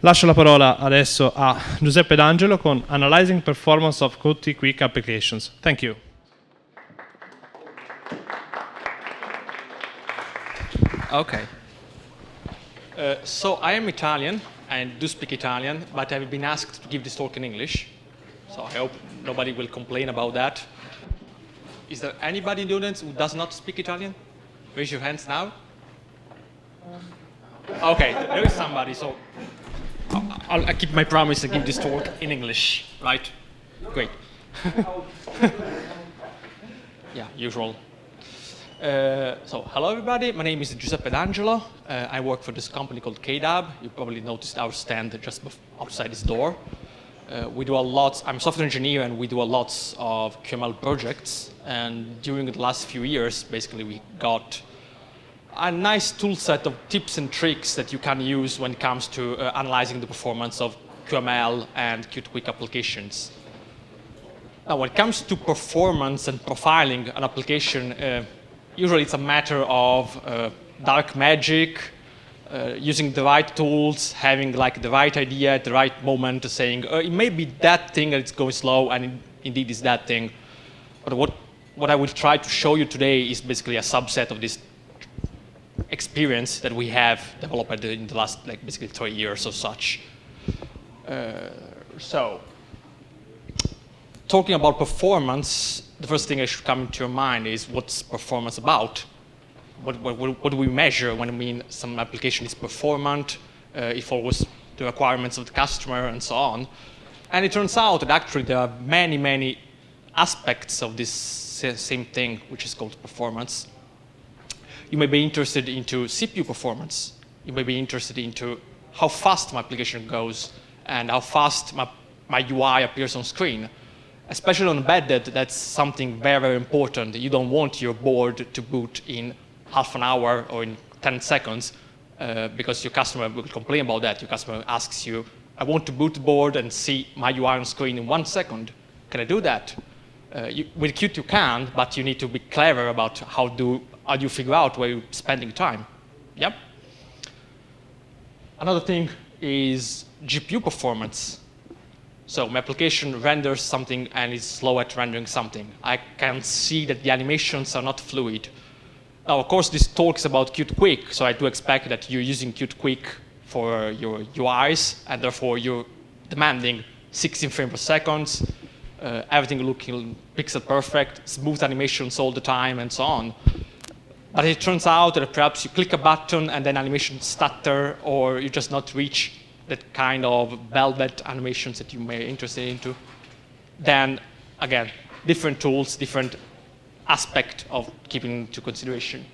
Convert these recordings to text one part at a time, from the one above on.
Lascio la parola adesso a Giuseppe D'Angelo con Analyzing Performance of QtQuick Applications. Thank you. Okay. So I am Italian and do speak Italian, but I've been asked to give this talk in English. So I hope nobody will complain about that. Is there anybody in the audience who does not speak Italian? Raise your hands now. Okay, there is somebody, so I'll keep my promise and give this talk in English, right? Great. Yeah, usual. So, hello everybody, my name is Giuseppe D'Angelo. I work for this company called QtQuick. You probably noticed our stand just outside this door. We do a lot, I'm a software engineer and we do a lot of QML projects. And during the last few years, basically we got a nice tool set of tips and tricks that you can use when it comes to analyzing the performance of QML and QtQuick applications. Now, when it comes to performance and profiling an application, usually it's a matter of dark magic, using the right tools, having like the right idea at the right moment, saying it may be that thing and it's going slow, and indeed it's that thing. But what I will try to show you today is basically a subset of this experience that we have developed in the last basically 3 years or such. So, talking about performance, the first thing that should come into your mind is what's performance about? What do we measure when we mean some application is performant, it follows the requirements of the customer, and so on. And it turns out that actually there are many, many aspects of this same thing, which is called performance. You may be interested into CPU performance. You may be interested into how fast my application goes and how fast my UI appears on screen. Especially on embedded, that's something very, very important. You don't want your board to boot in half an hour or in 10 seconds because your customer will complain about that. Your customer asks you, I want to boot the board and see my UI on screen in 1 second. Can I do that? With Qt you can, but you need to be clever about how do you figure out where you're spending time. Yep. Another thing is GPU performance. So my application renders something and is slow at rendering something. I can see that the animations are not fluid. Now, of course, this talk is about QtQuick, so I do expect that you're using QtQuick for your UIs, and therefore you're demanding 16 frames per second, everything looking pixel perfect, smooth animations all the time, and so on. But it turns out that perhaps you click a button and then animations stutter, or you just not reach that kind of velvet animations that you may be interested into. Then, again, different tools, different aspect of keeping into consideration.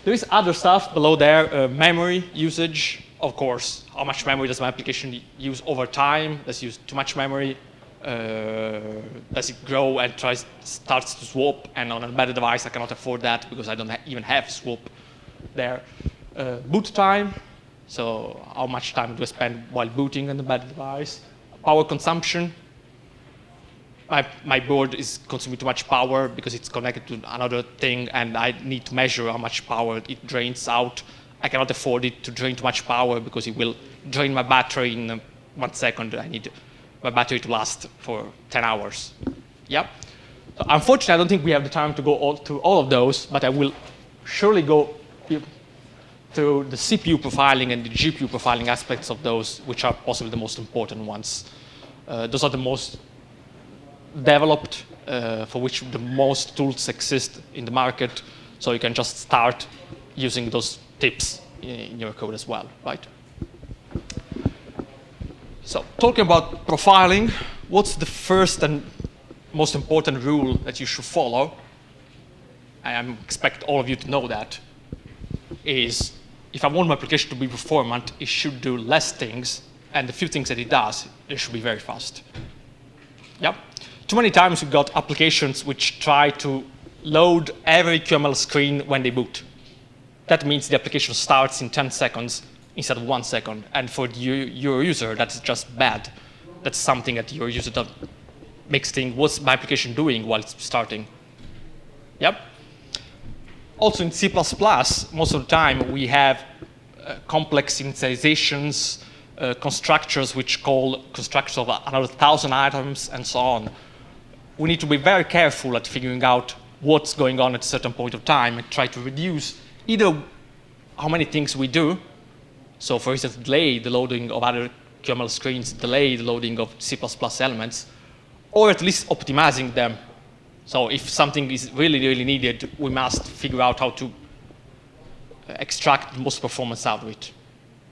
There is other stuff below there, memory usage, of course. How much memory does my application use over time? Does it use too much memory? Does it grow and starts to swap? And on a embedded device, I cannot afford that because I don't even have swap there. Boot time. So how much time do I spend while booting an embedded device? Power consumption. My board is consuming too much power because it's connected to another thing, and I need to measure how much power it drains out. I cannot afford it to drain too much power because it will drain my battery in 1 second. I need my battery to last for 10 hours. Yep. So unfortunately, I don't think we have the time to go through all of those, but I will surely go through the CPU profiling and the GPU profiling aspects of those, which are possibly the most important ones. Those are the most developed, for which the most tools exist in the market, so you can just start using those tips in your code as well, right? So talking about profiling, what's the first and most important rule that you should follow? I expect all of you to know that, is if I want my application to be performant, it should do less things, and the few things that it does, it should be very fast. Yep. Too many times we've got applications which try to load every QML screen when they boot. That means the application starts in 10 seconds instead of 1 second. And for your user, that's just bad. That's something that your user makes think, what's my application doing while it's starting? Yep. Also in C++, most of the time we have complex initializations, constructors which call constructors of another 1,000 items, and so on. We need to be very careful at figuring out what's going on at a certain point of time and try to reduce either how many things we do. So for instance, delay the loading of other QML screens, delay the loading of C++ elements, or at least optimizing them. So if something is really, really needed, we must figure out how to extract the most performance out of it.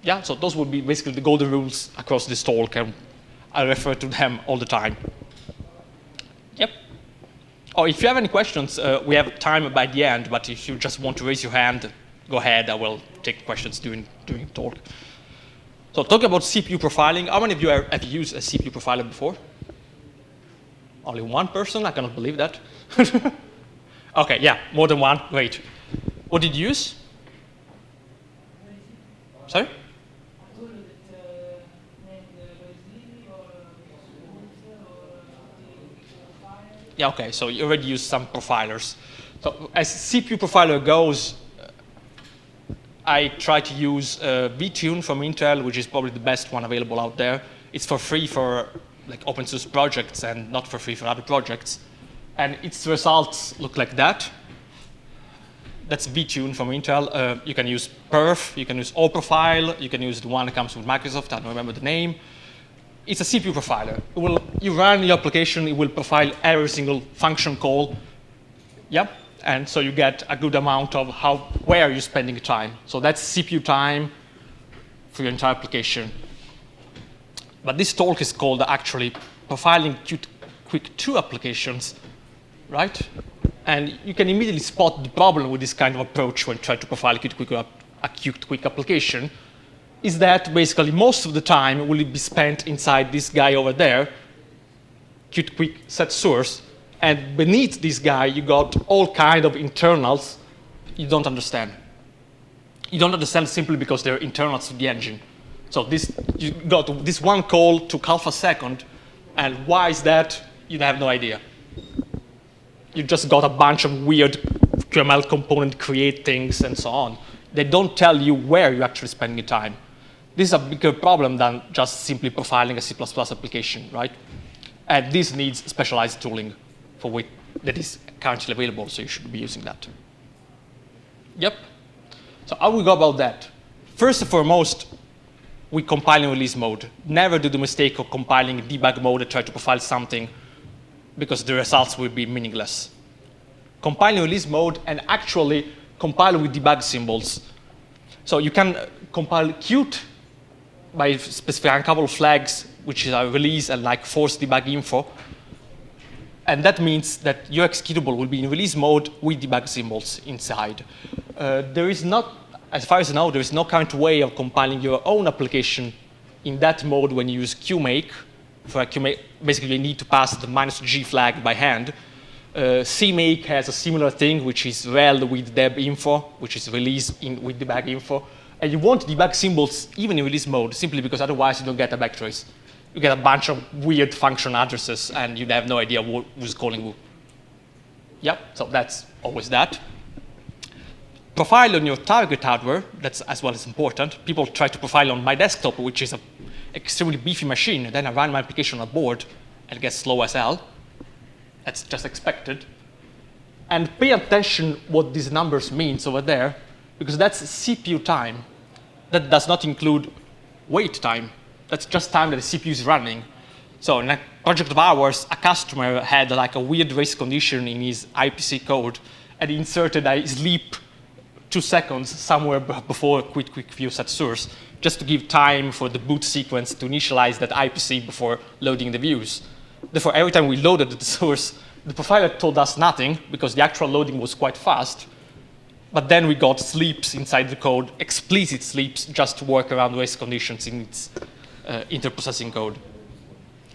Yeah, so those would be basically the golden rules across this talk, and I refer to them all the time. Yep. Oh, if you have any questions, we have time by the end, but if you just want to raise your hand, go ahead. I will take questions during the talk. So talking about CPU profiling, how many of you have used a CPU profiler before? Only one person? I cannot believe that. OK, yeah, more than one. Great. What did you use? Sorry? Yeah, OK, so you already used some profilers. So as CPU profiler goes, I try to use vTune from Intel, which is probably the best one available out there. It's for free for like open source projects and not for free for other projects. And its results look like that. That's vTune from Intel. You can use perf, you can use allprofile, you can use the one that comes with Microsoft, I don't remember the name. It's a CPU profiler. You run your application, it will profile every single function call. Yeah, and so you get a good amount of where you're spending time. So that's CPU time for your entire application. But this talk is called actually profiling QtQuick 2 applications, right? And you can immediately spot the problem with this kind of approach when trying to profile a QtQuick application, is that basically most of the time will be spent inside this guy over there, QtQuick set source, and beneath this guy you got all kind of internals you don't understand. You don't understand simply because they're internals to the engine. So you got this one call took half a second, and why is that? You have no idea. You just got a bunch of weird QML component create things and so on. They don't tell you where you're actually spending your time. This is a bigger problem than just simply profiling a C++ application, right? And this needs specialized tooling for which that is currently available, so you should be using that. Yep. So how we go about that? First and foremost, we compile in release mode. Never do the mistake of compiling in debug mode and try to profile something, because the results will be meaningless. Compile in release mode and actually compile with debug symbols. So you can compile Qt by specifying a couple of flags, which is a release and like force debug info. And that means that your executable will be in release mode with debug symbols inside. There is not, as far as I know, there is no current way of compiling your own application in that mode when you use QMake. For QMake, basically you need to pass the -g flag by hand. CMake has a similar thing, which is rel with deb info, which is release with debug info. And you want debug symbols even in release mode, simply because otherwise you don't get a backtrace. You get a bunch of weird function addresses, and you have no idea who's calling who. Yep, so that's always that. Profile on your target hardware, that's as well as important. People try to profile on my desktop, which is an extremely beefy machine, and then I run my application on a board, and it gets slow as hell. That's just expected. And pay attention what these numbers means over there, because that's CPU time. That does not include wait time. That's just time that the CPU is running. So in a project of ours, a customer had like a weird race condition in his IPC code, and he inserted a sleep 2 seconds somewhere before QtQuick view set source, just to give time for the boot sequence to initialize that IPC before loading the views. Therefore, every time we loaded the source, the profiler told us nothing, because the actual loading was quite fast. But then we got sleeps inside the code, explicit sleeps, just to work around race conditions in its interprocessing code.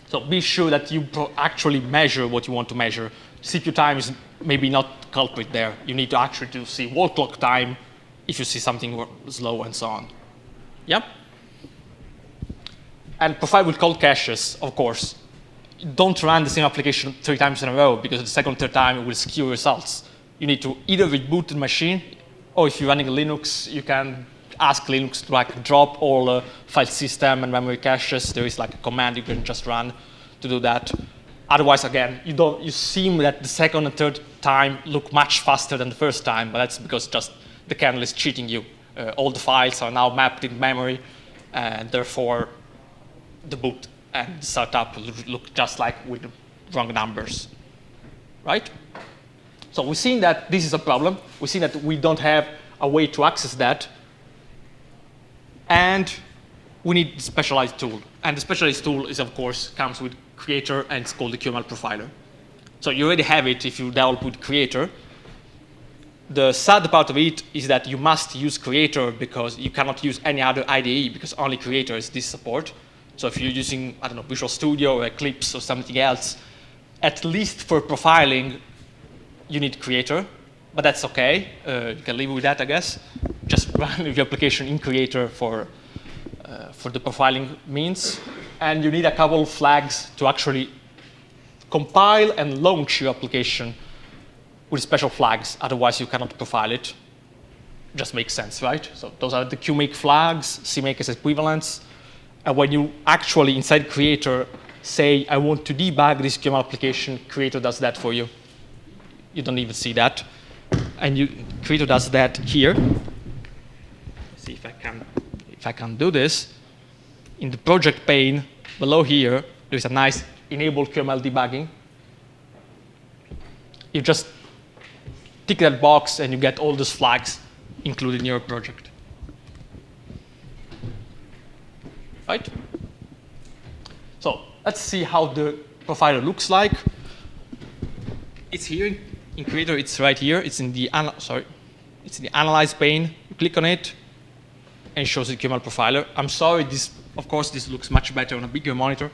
So be sure that you actually measure what you want to measure. CPU time is maybe not culprit there. You need to actually see wall clock time if you see something slow and so on. Yeah? And profile with cold caches, of course. Don't run the same application 3 times in a row, because the second, third time it will skew results. You need to either reboot the machine, or if you're running Linux, you can ask Linux to like drop all file system and memory caches, there is like a command you can just run to do that. Otherwise, again, you seem that the second and third time look much faster than the first time, but that's because just the kernel is cheating you. All the files are now mapped in memory, and therefore the boot and the startup look just like with the wrong numbers, right? So we've seen that this is a problem. We've seen that we don't have a way to access that, and we need a specialized tool. And the specialized tool is, of course, comes with Creator, and it's called the QML profiler. So you already have it if you develop with Creator. The sad part of it is that you must use Creator because you cannot use any other IDE because only Creator is this support. So if you're using, I don't know, Visual Studio or Eclipse or something else, at least for profiling, you need Creator, but that's okay. You can live with that, I guess. Just run your application in Creator for the profiling means. And you need a couple of flags to actually compile and launch your application with special flags. Otherwise, you cannot profile it. Just makes sense, right? So those are the QMake flags, CMake as equivalents. And when you actually, inside Creator, say, I want to debug this QML application, Creator does that for you. You don't even see that. And Creator does that here. Let's see if I can do this. In the project pane below here, there's a nice enable QML debugging. You just tick that box and you get all those flags included in your project. Right? So let's see how the profiler looks like. It's here in Creator. It's right here. It's in the Analyze pane. You click on it, and it shows the QML profiler. I'm sorry, of course, this looks much better on a bigger monitor.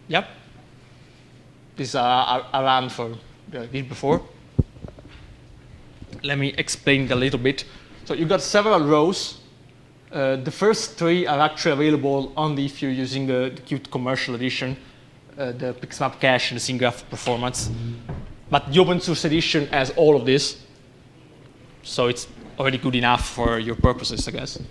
Yep. This is a run for the did before. Let me explain it a little bit. So you've got several rows. The first three are actually available only if you're using the Qt commercial edition, the Pixmap cache and the SceneGraph performance. But the open source edition has all of this. So it's already good enough for your purposes, I guess.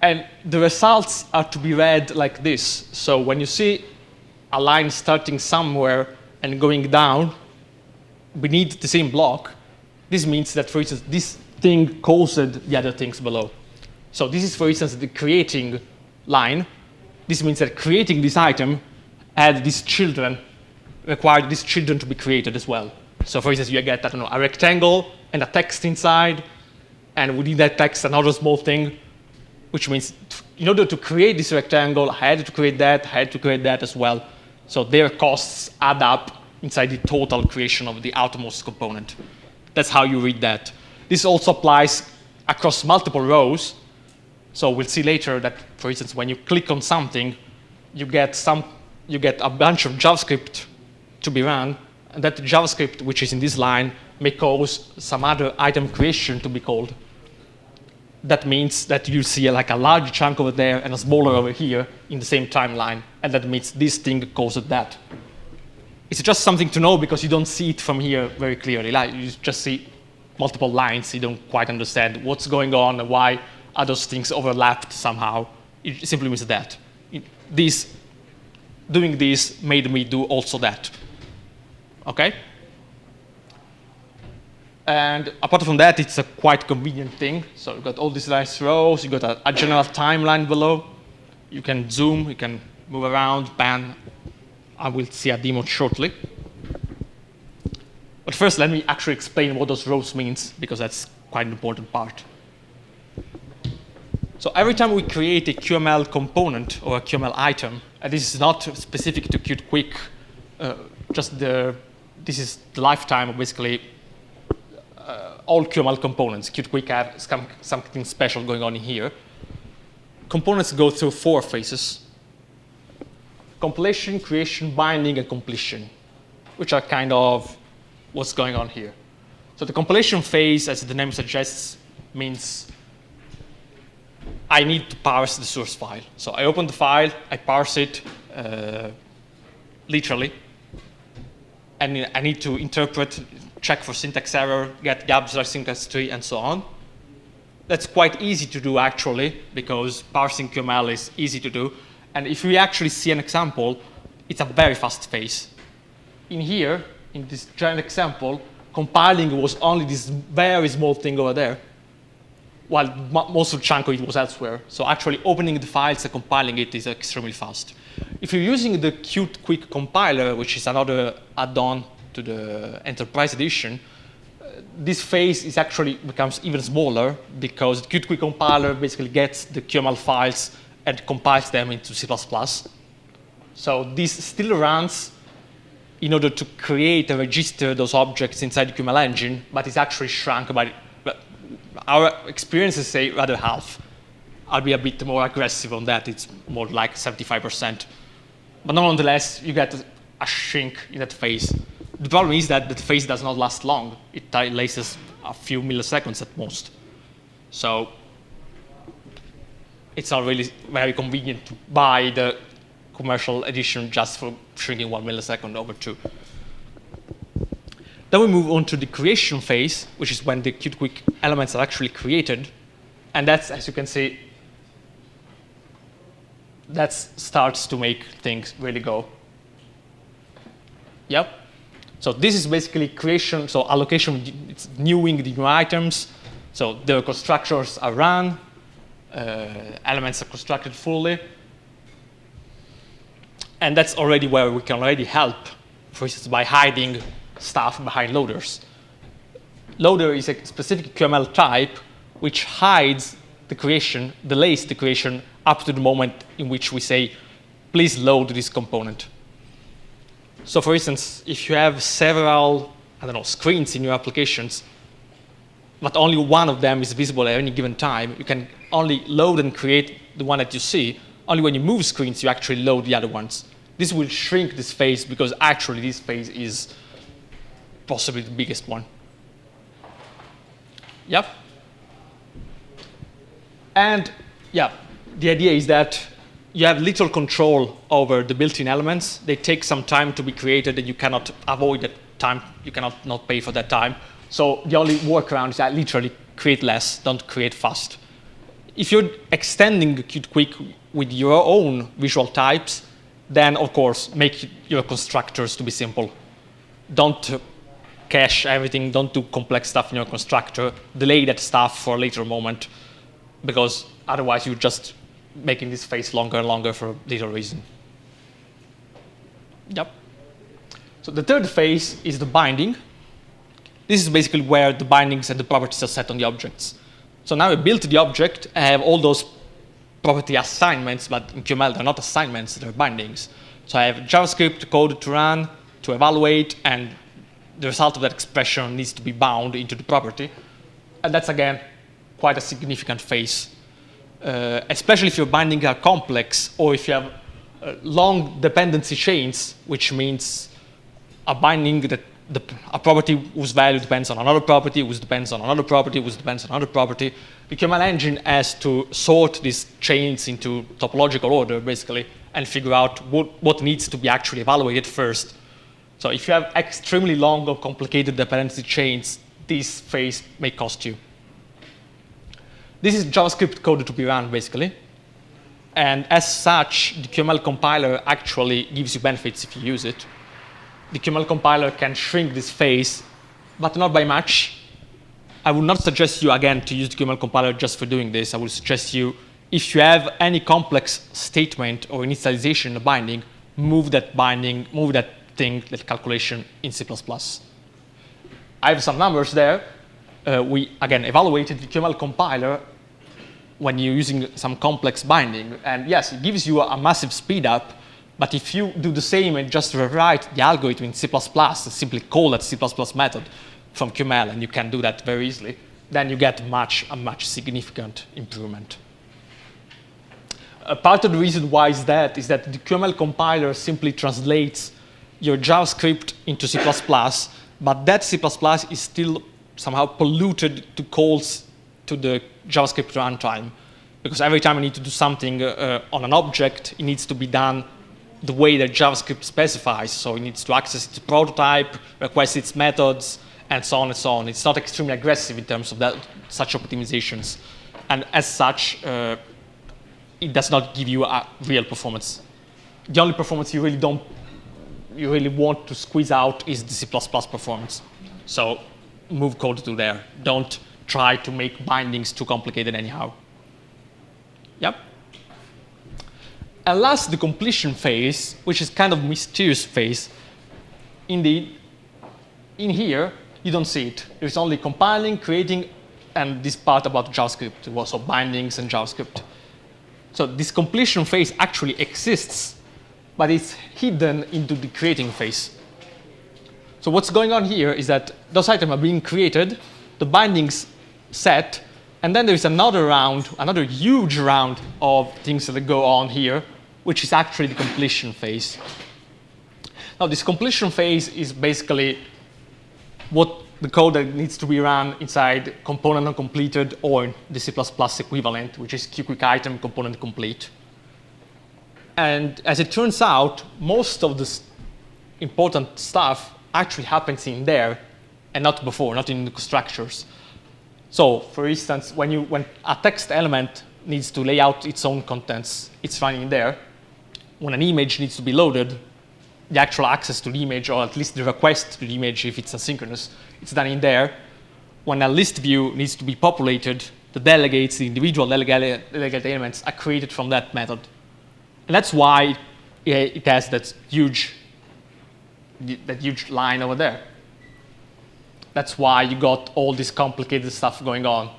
And the results are to be read like this. So when you see a line starting somewhere and going down beneath the same block, this means that, for instance, this thing caused the other things below. So this is, for instance, the creating line. This means that creating this item had these children, required these children to be created as well. So for instance, you get, I don't know, a rectangle and a text inside, and within that text, another small thing, which means in order to create this rectangle, I had to create that as well. So their costs add up inside the total creation of the outermost component. That's how you read that. This also applies across multiple rows. So we'll see later that, for instance, when you click on something, you get a bunch of JavaScript to be run, and that JavaScript, which is in this line, may cause some other item creation to be called. That means that you see like a large chunk over there and a smaller over here in the same timeline, and that means this thing caused that. It's just something to know because you don't see it from here very clearly. Like, you just see multiple lines. You don't quite understand what's going on and why are those things overlapped somehow. It simply means that. Doing this made me do also that. Okay? And apart from that, it's a quite convenient thing. So you've got all these nice rows. You've got a general timeline below. You can zoom. You can move around, pan. I will see a demo shortly. But first, let me actually explain what those rows means, because that's quite an important part. So every time we create a QML component or a QML item, and this is not specific to QtQuick, this is the lifetime of basically all QML components. QtQuick has something special going on in here. Components go through 4 phases: compilation, creation, binding, and completion, which are kind of what's going on here. So the compilation phase, as the name suggests, means I need to parse the source file. So I open the file, I parse it literally, and I need to interpret, check for syntax error, get the abstract syntax tree, and so on. That's quite easy to do, actually, because parsing QML is easy to do. And if we actually see an example, it's a very fast phase. In here, in this giant example, compiling was only this very small thing over there, while most of the chunk of it was elsewhere. So actually opening the files and compiling it is extremely fast. If you're using the QtQuick compiler, which is another add-on to the Enterprise Edition, this phase is actually becomes even smaller because the QtQuick compiler basically gets the QML files and compiles them into C++. So this still runs in order to create and register those objects inside the QML engine, but it's actually shrunk by, our experiences say rather half. I'll be a bit more aggressive on that. It's more like 75%. But nonetheless, you get a shrink in that phase. The problem is that the phase does not last long. It lasts a few milliseconds at most. So it's not really very convenient to buy the commercial edition just for shrinking 1 millisecond over 2. Then we move on to the creation phase, which is when the QtQuick elements are actually created. And that's, as you can see, that starts to make things really go. Yep. So this is basically creation, so allocation, it's newing the new items. So the constructors are run, elements are constructed fully. And that's already where we can already help, for instance, by hiding stuff behind loaders. Loader is a specific QML type which hides the creation, delays the creation up to the moment in which we say, please load this component. So for instance, if you have several, I don't know, screens in your applications, but only one of them is visible at any given time, you can only load and create the one that you see. Only when you move screens, you actually load the other ones. This will shrink this phase because actually this phase is possibly the biggest one. Yep. And yeah, the idea is that you have little control over the built-in elements. They take some time to be created and you cannot avoid that time. You cannot not pay for that time. So the only workaround is that literally create less, don't create fast. If you're extending QtQuick with your own visual types, then of course make your constructors to be simple. Don't cache everything, don't do complex stuff in your constructor, delay that stuff for a later moment, because otherwise you're just making this phase longer and longer for little reason. Yep. So the third phase is the binding. This is basically where the bindings and the properties are set on the objects. So now I built the object, I have all those property assignments, but in QML they're not assignments, they're bindings. So I have JavaScript code to run, to evaluate, and the result of that expression needs to be bound into the property. And that's, again, quite a significant phase, especially if your bindings are complex or if you have long dependency chains, which means a binding that a property whose value depends on another property, which depends on another property, which depends on another property. The QML engine has to sort these chains into topological order, basically, and figure out what needs to be actually evaluated first. So if you have extremely long or complicated dependency chains, this phase may cost you. This is JavaScript code to be run, basically. And as such, the QML compiler actually gives you benefits if you use it. The QML compiler can shrink this phase, but not by much. I would not suggest you, again, to use the QML compiler just for doing this. I would suggest you, if you have any complex statement or initialization in the binding, move that binding, move that thing, that calculation in C++. I have some numbers there. We, again, evaluated the QML compiler when you're using some complex binding. And yes, it gives you a massive speed up. But if you do the same and just rewrite the algorithm in C++, simply call that C++ method from QML, and you can do that very easily, then you get a much significant improvement. Part of the reason why is that the QML compiler simply translates your JavaScript into C++, but that C++ is still somehow polluted to calls to the JavaScript runtime. Because every time I need to do something on an object, it needs to be done the way that JavaScript specifies. So it needs to access its prototype, request its methods, and so on and so on. It's not extremely aggressive in terms of such optimizations. And as such, it does not give you a real performance. The only performance you really want to squeeze out is the C++ performance. So move code to there. Don't try to make bindings too complicated anyhow. Yep. And last, the completion phase, which is kind of mysterious phase. Indeed, in here, you don't see it. There's only compiling, creating, and this part about JavaScript, also bindings and JavaScript. So this completion phase actually exists, but it's hidden into the creating phase. So what's going on here is that those items are being created, the bindings set, and then there's another round, another huge round of things that go on here, which is actually the completion phase. Now, this completion phase is basically what the code that needs to be run inside component uncompleted or the C++ equivalent, which is QtQuick item component complete. And as it turns out, most of this important stuff actually happens in there and not before, not in the structures. So, for instance, when a text element needs to lay out its own contents, it's running there. When an image needs to be loaded, the actual access to the image, or at least the request to the image if it's asynchronous, it's done in there. When a list view needs to be populated, the delegates, the individual delegate elements are created from that method. And that's why it has that huge line over there. That's why you got all this complicated stuff going on.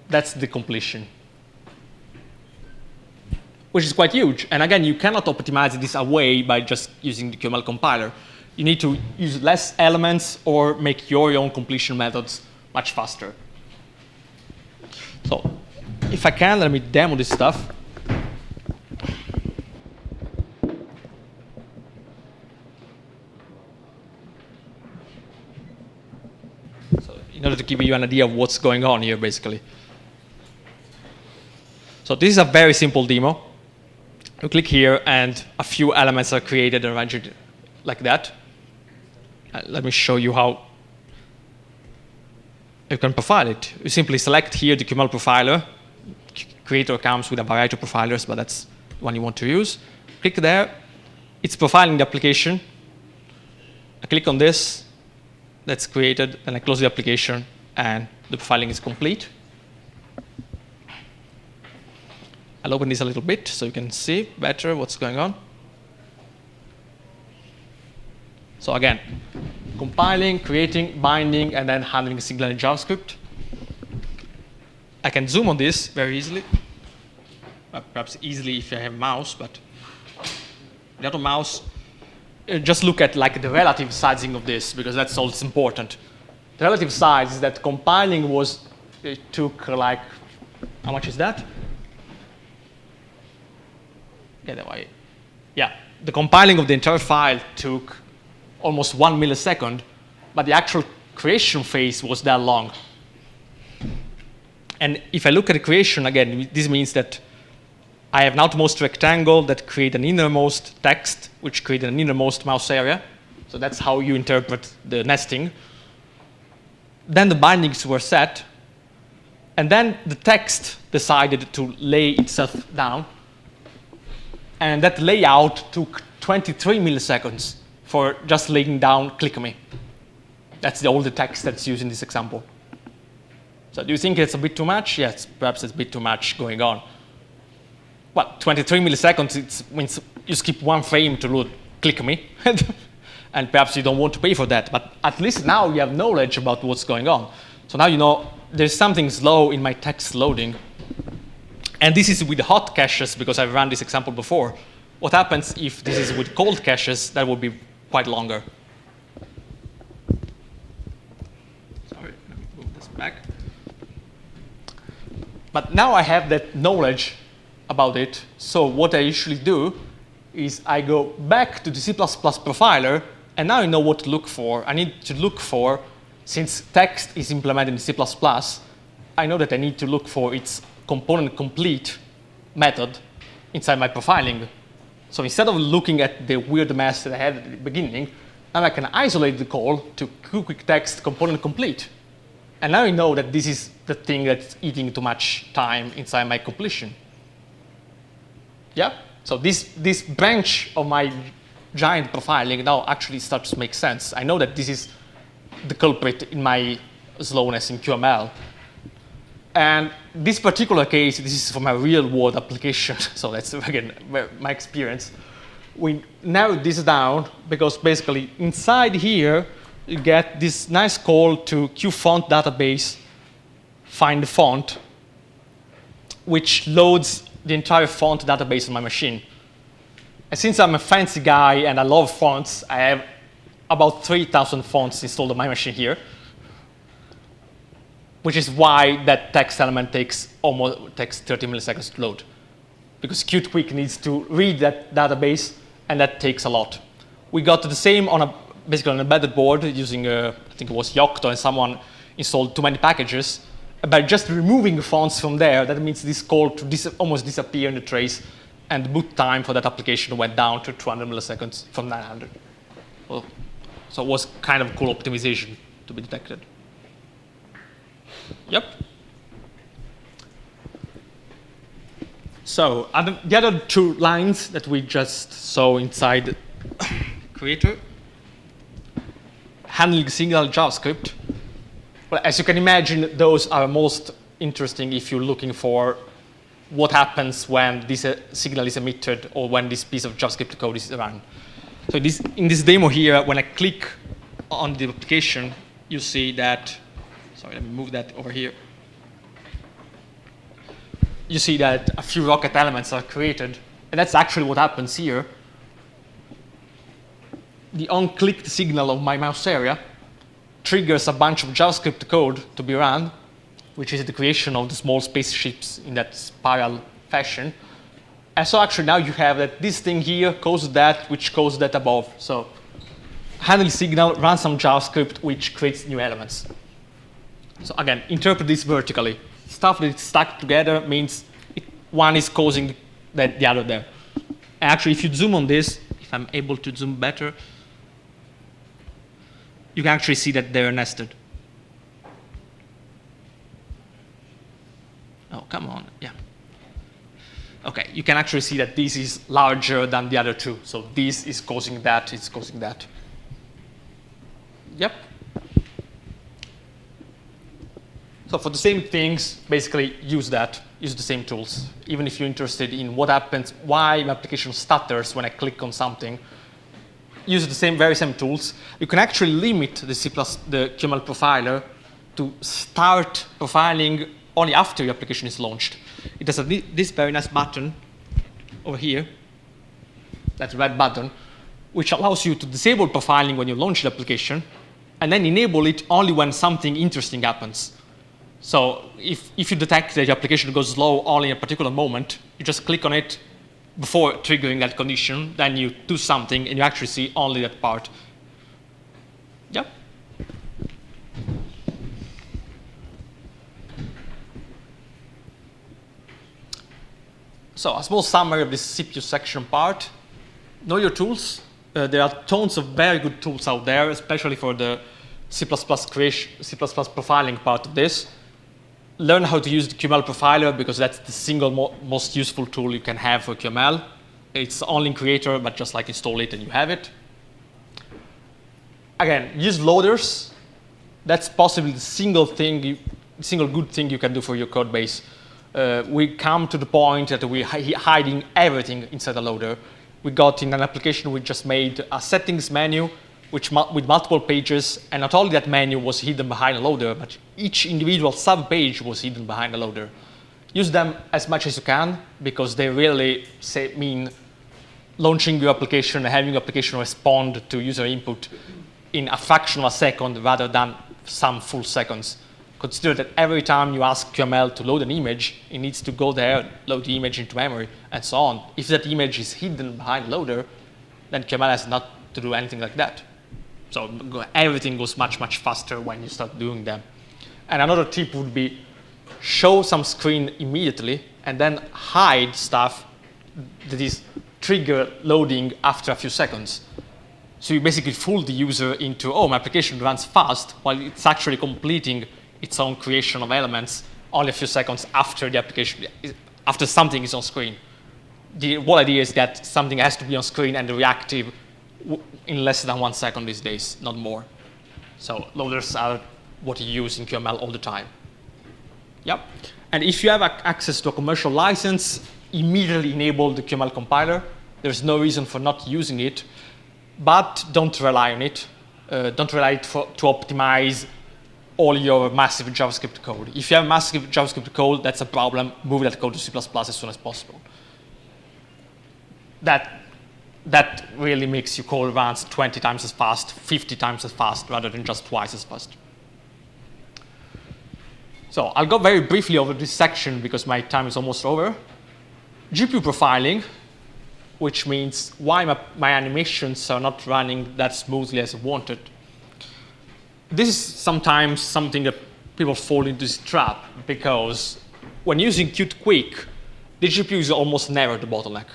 That's the completion, which is quite huge. And again, you cannot optimize this away by just using the QML compiler. You need to use less elements or make your own completion methods much faster. So if I can, let me demo this stuff. So in order to give you an idea of what's going on here, basically. So this is a very simple demo. You click here, and a few elements are created and arranged like that. Let me show you how you can profile it. You simply select here the QML profiler. Creator comes with a variety of profilers, but that's the one you want to use. Click there. It's profiling the application. I click on this. That's created. Then I close the application, and the profiling is complete. I'll open this a little bit so you can see better what's going on. So again, compiling, creating, binding, and then handling a signal in JavaScript. I can zoom on this very easily. Perhaps easily if I have a mouse, but without a mouse, just look at like the relative sizing of this, because that's all that's important. The relative size is that compiling it took like, how much is that? Yeah, the compiling of the entire file took almost 1 millisecond, but the actual creation phase was that long. And if I look at the creation, again, this means that I have an outermost rectangle that creates an innermost text, which creates an innermost mouse area. So that's how you interpret the nesting. Then the bindings were set, and then the text decided to lay itself down. And that layout took 23 milliseconds for just laying down click me. That's all the text that's used in this example. So do you think it's a bit too much? Yes, perhaps it's a bit too much going on. Well, 23 milliseconds, it means you skip one frame to load click me. And perhaps you don't want to pay for that. But at least now you have knowledge about what's going on. So now you know there's something slow in my text loading. And this is with hot caches, because I've run this example before. What happens if this is with cold caches? That would be quite longer. Sorry, let me move this back. But now I have that knowledge about it. So what I usually do is I go back to the C++ profiler, and now I know what to look for. I need to look for, since text is implemented in C++, I know that I need to look for its component complete method inside my profiling. So instead of looking at the weird mess that I had at the beginning, Now I can isolate the call to QtQuick text component complete. And now I know that this is the thing that's eating too much time inside my completion. Yeah? So this branch of my giant profiling now actually starts to make sense. I know that this is the culprit in my slowness in QML. And this particular case, this is from a real-world application. So that's, again, my experience. We narrowed this down because basically inside here, you get this nice call to QFont database, find the font, which loads the entire font database on my machine. And since I'm a fancy guy and I love fonts, I have about 3,000 fonts installed on my machine here, which is why that text element takes 30 milliseconds to load. Because QtQuick needs to read that database, and that takes a lot. We got the same on basically on an embedded board using, I think it was Yocto, and someone installed too many packages. By just removing fonts from there, that means this call to almost disappear in the trace, and the boot time for that application went down to 200 milliseconds from 900. Well, so it was kind of cool optimization to be detected. Yep. So the other two lines that we just saw inside creator, handling single JavaScript. Well, as you can imagine, those are most interesting if you're looking for what happens when this signal is emitted or when this piece of JavaScript code is run. So in this demo here, when I click on the application, you see that, sorry, let me move that over here. You see that a few rocket elements are created, and that's actually what happens here. The on-clicked signal of my mouse area triggers a bunch of JavaScript code to be run, which is the creation of the small spaceships in that spiral fashion. And so actually now you have that this thing here calls that, which calls that above. So handle signal, run some JavaScript, which creates new elements. So again, interpret this vertically. Stuff that's stuck together means one is causing the other there. And actually, if you zoom on this, if I'm able to zoom better, you can actually see that they're nested. Oh, come on, yeah. Okay, you can actually see that this is larger than the other two. So this is causing that, it's causing that. Yep. So for the same things, basically use that, use the same tools. Even if you're interested in what happens, why my application stutters when I click on something, use the very same tools. You can actually limit the QML profiler to start profiling only after your application is launched. It has this very nice button over here, that red button, which allows you to disable profiling when you launch the application, and then enable it only when something interesting happens. So if you detect that your application goes slow only in a particular moment, you just click on it before triggering that condition, then you do something, and you actually see only that part. Yep. So a small summary of this CPU section part. Know your tools. There are tons of very good tools out there, especially for the C++ profiling part of this. Learn how to use the QML profiler, because that's the single most useful tool you can have for QML. It's only in Creator, but just like install it and you have it. Again, use loaders. That's possibly the single good thing you can do for your code base. We come to the point that we're hiding everything inside a loader. We got in an application we just made a settings menu with multiple pages, and not only that menu was hidden behind a loader, but each individual sub-page was hidden behind a loader. Use them as much as you can, because they really mean launching your application and having your application respond to user input in a fraction of a second rather than some full seconds. Consider that every time you ask QML to load an image, it needs to go there, load the image into memory, and so on. If that image is hidden behind a loader, then QML has not to do anything like that. So everything goes much, much faster when you start doing them. And another tip would be show some screen immediately and then hide stuff that is trigger loading after a few seconds. So you basically fool the user into, oh, my application runs fast, while it's actually completing its own creation of elements only a few seconds after the application, after something is on screen. The whole idea is that something has to be on screen and reactive in less than 1 second these days, not more. So loaders are what you use in QML all the time. Yep. And if you have access to a commercial license, immediately enable the QML compiler. There's no reason for not using it, but don't rely on it. Don't rely on it to optimize all your massive JavaScript code. If you have massive JavaScript code, that's a problem. Move that code to C++ as soon as possible. That really makes your code runs 20 times as fast, 50 times as fast, rather than just twice as fast. So I'll go very briefly over this section because my time is almost over. GPU profiling, which means why my animations are not running that smoothly as I wanted. This is sometimes something that people fall into this trap, because when using QtQuick, the GPU is almost never the bottleneck.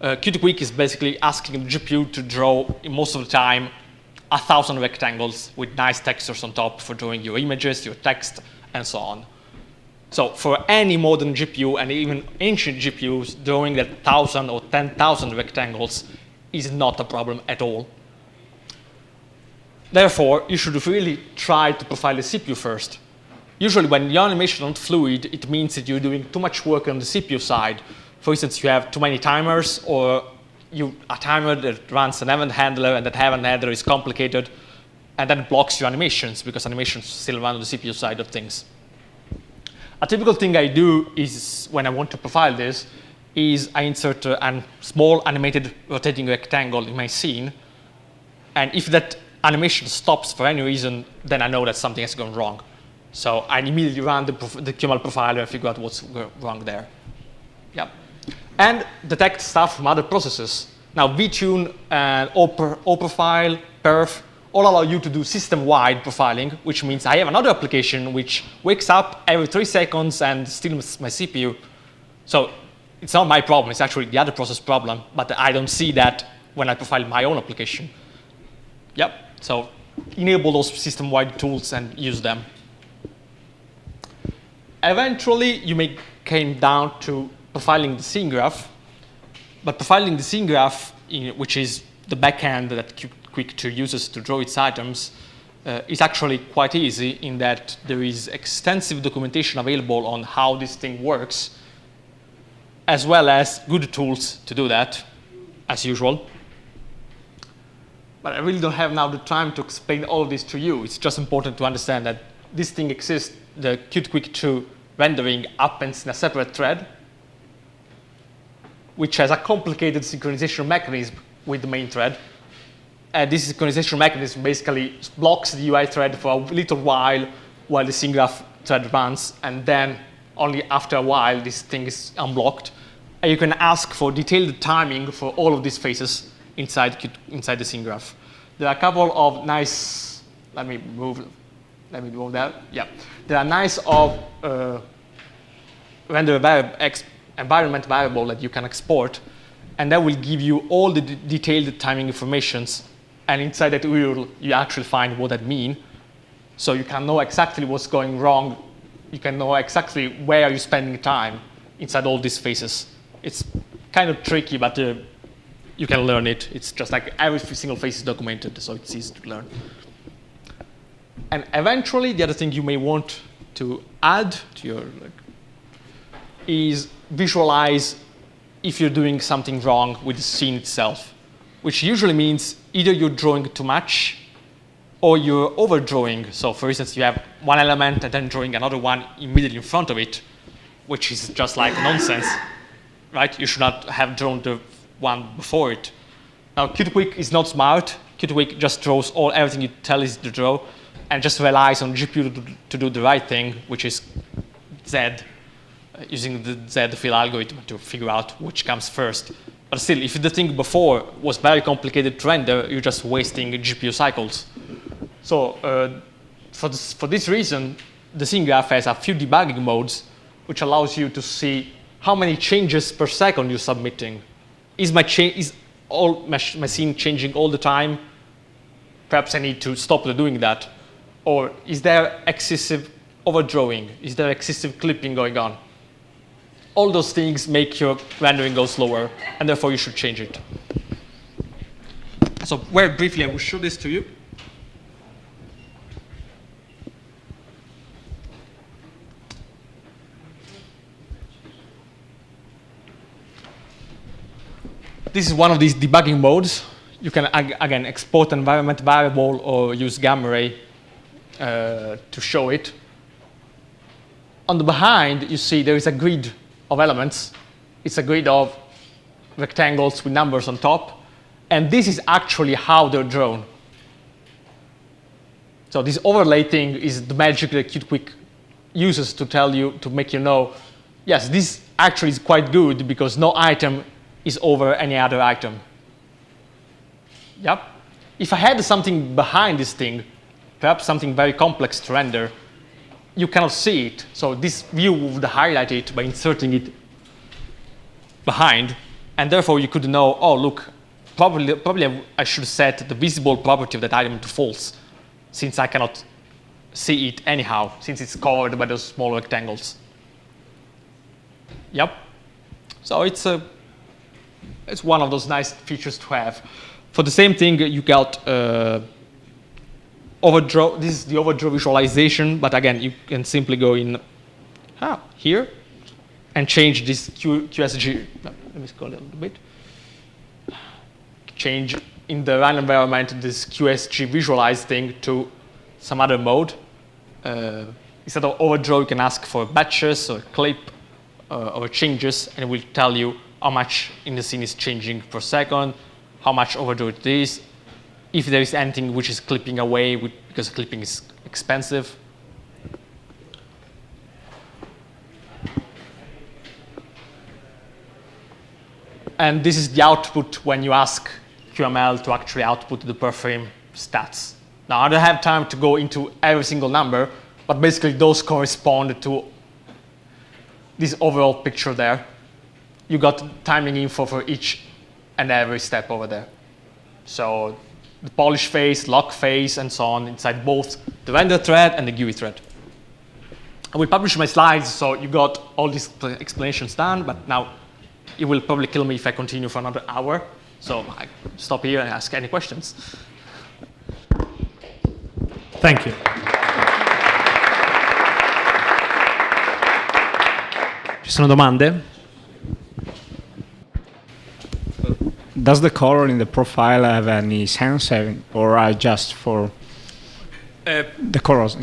QtQuick is basically asking the GPU to draw, most of the time, 1,000 rectangles with nice textures on top for drawing your images, your text, and so on. So for any modern GPU, and even ancient GPUs, drawing that 1,000 or 10,000 rectangles is not a problem at all. Therefore, you should really try to profile the CPU first. Usually when your animation is not fluid, it means that you're doing too much work on the CPU side. For instance, you have too many timers, or a timer that runs an event handler, and that event handler is complicated, and that blocks your animations, because animations still run on the CPU side of things. A typical thing I do is, when I want to profile this, is I insert a small animated rotating rectangle in my scene, and if that animation stops for any reason, then I know that something has gone wrong. So I immediately run the QML profiler and figure out what's wrong there. Yeah. And detect stuff from other processes. Now, vtune and oprofile, perf, all allow you to do system-wide profiling, which means I have another application which wakes up every 3 seconds and steals my CPU. So it's not my problem, it's actually the other process problem, but I don't see that when I profile my own application. Yep, so enable those system-wide tools and use them. Eventually, you may come down to profiling the scene graph, but profiling the scene graph, which is the backend that QtQuick uses to draw its items, is actually quite easy in that there is extensive documentation available on how this thing works, as well as good tools to do that, as usual. But I really don't have now the time to explain all of this to you. It's just important to understand that this thing exists. The QtQuick 2 rendering happens in a separate thread, which has a complicated synchronization mechanism with the main thread. And this synchronization mechanism basically blocks the UI thread for a little while the scene graph thread runs, and then only after a while this thing is unblocked. And you can ask for detailed timing for all of these phases inside the scene graph. There are a couple of nice, let me move that. Yeah, there are nice render environment variable that you can export, and that will give you all the detailed timing informations. And inside that URL, you actually find what that means. So you can know exactly what's going wrong. You can know exactly where you're spending time inside all these phases. It's kind of tricky, but you can learn it. It's just like every single phase is documented, so it's easy to learn. And eventually, the other thing you may want to add to your is visualize if you're doing something wrong with the scene itself, which usually means either you're drawing too much or you're overdrawing. So for instance, you have one element and then drawing another one immediately in front of it, which is just like nonsense, right? You should not have drawn the one before it. Now, QtQuick is not smart. QtQuick just draws everything you tell it to draw and just relies on GPU to do the right thing, which is Z, using the Z fill algorithm to figure out which comes first. But still, if the thing before was very complicated to render, you're just wasting GPU cycles. So for this reason, the scene graph has a few debugging modes, which allows you to see how many changes per second you're submitting. Is my scene changing all the time? perhaps I need to stop doing that. Or is there excessive overdrawing? Is there excessive clipping going on? All those things make your rendering go slower, and therefore you should change it. So very briefly, I will show this to you. This is one of these debugging modes. You can, again, export an environment variable or use gamma ray to show it. On the behind, you see there is a grid of elements. It's a grid of rectangles with numbers on top. And this is actually how they're drawn. So this overlay thing is the magic that QtQuick uses to tell you, to make you know, yes, this actually is quite good because no item is over any other item. Yep. If I had something behind this thing, perhaps something very complex to render, you cannot see it. So this view would highlight it by inserting it behind, and therefore you could know, oh, look, probably I should set the visible property of that item to false, since I cannot see it anyhow, since it's covered by those small rectangles. Yep. So it's one of those nice features to have. For the same thing, you got overdraw. This is the overdraw visualization, but again, you can simply go in here and change this QSG. Let me scroll a little bit. Change in the run environment this QSG visualize thing to some other mode. Instead of overdraw, you can ask for batches or clip or changes, and it will tell you how much in the scene is changing per second, how much overdraw it is, if there is anything which is clipping away because clipping is expensive. And this is the output when you ask QML to actually output the per frame stats. Now, I don't have time to go into every single number, but basically those correspond to this overall picture there. You got timing info for each and every step over there. So the polish phase, lock phase, and so on inside both the render thread and the GUI thread. I will publish my slides, so you got all these explanations done, but now it will probably kill me if I continue for another hour. So I stop here and ask any questions. Thank you. Ci sono domande? Does the color in the profile have any sense, or are just for the colors?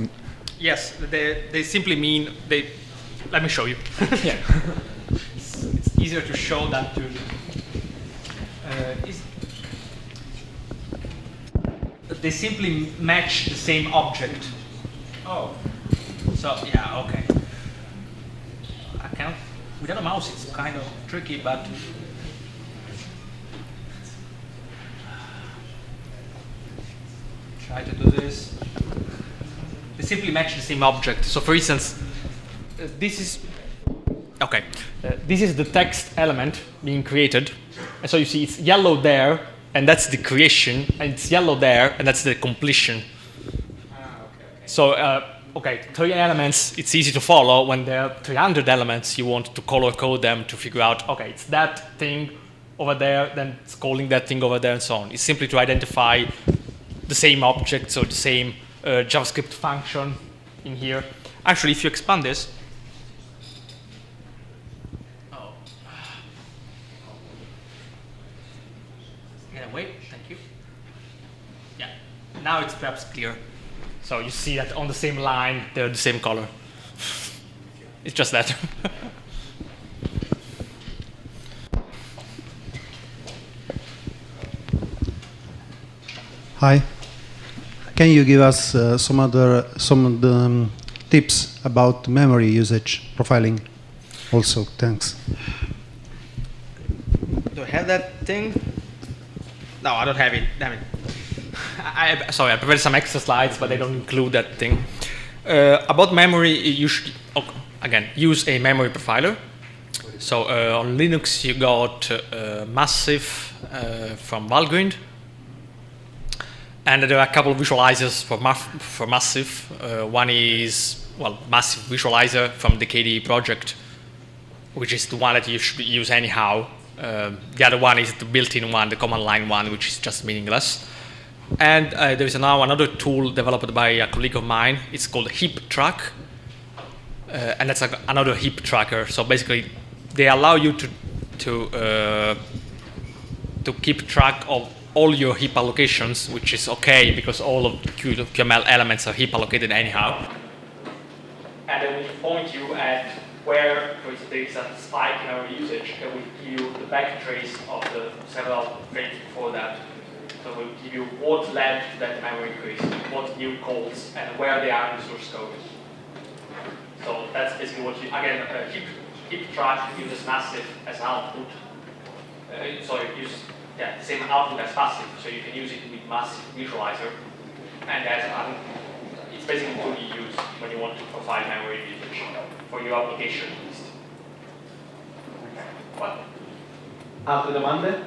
Yes, they simply mean they. Let me show you. Yeah, it's easier to show than to. They simply match the same object. Oh. So yeah, okay. I can't. Without a mouse, it's kind of tricky, but. Try to do this. They simply match the same object. So, for instance, this is okay. This is the text element being created, and so you see it's yellow there, and that's the creation, and it's yellow there, and that's the completion. So, okay, 3 elements. It's easy to follow. When there are 300 elements, you want to color code them to figure out. Okay, it's that thing over there, then it's calling that thing over there, and so on. It's simply to identify the same objects or the same JavaScript function in here. Actually, if you expand this, get away, thank you. Yeah, now it's perhaps clear. So you see that on the same line, they're the same color. It's just that. Hi. Can you give us some tips about memory usage profiling? Also, thanks. Do I have that thing? No, I don't have it. Damn it. Sorry, I prepared some extra slides, but they don't include that thing. About memory, you should again use a memory profiler. So on Linux, you got Massive from Valgrind. And there are a couple of visualizers for massive. One is, well, massive visualizer from the KDE project, which is the one that you should use anyhow. The other one is the built-in one, the command line one, which is just meaningless. And there is now another tool developed by a colleague of mine. It's called Heap Track. And that's another heap tracker. So basically, they allow you to keep track of all your heap allocations, which is okay because all of the QML elements are heap allocated anyhow. And it will point you at where, for instance, there is a spike in our usage, it will give you the backtrace of the several frames before that. So it will give you what led to that memory increase, what new calls, and where they are in the source code. So that's basically what you, again, heap track uses massive as an output. So it uses the same output as passive, so you can use it with massive visualizer. And it's basically the tool you use when you want to profile memory usage for your application at least. What? Altre domande?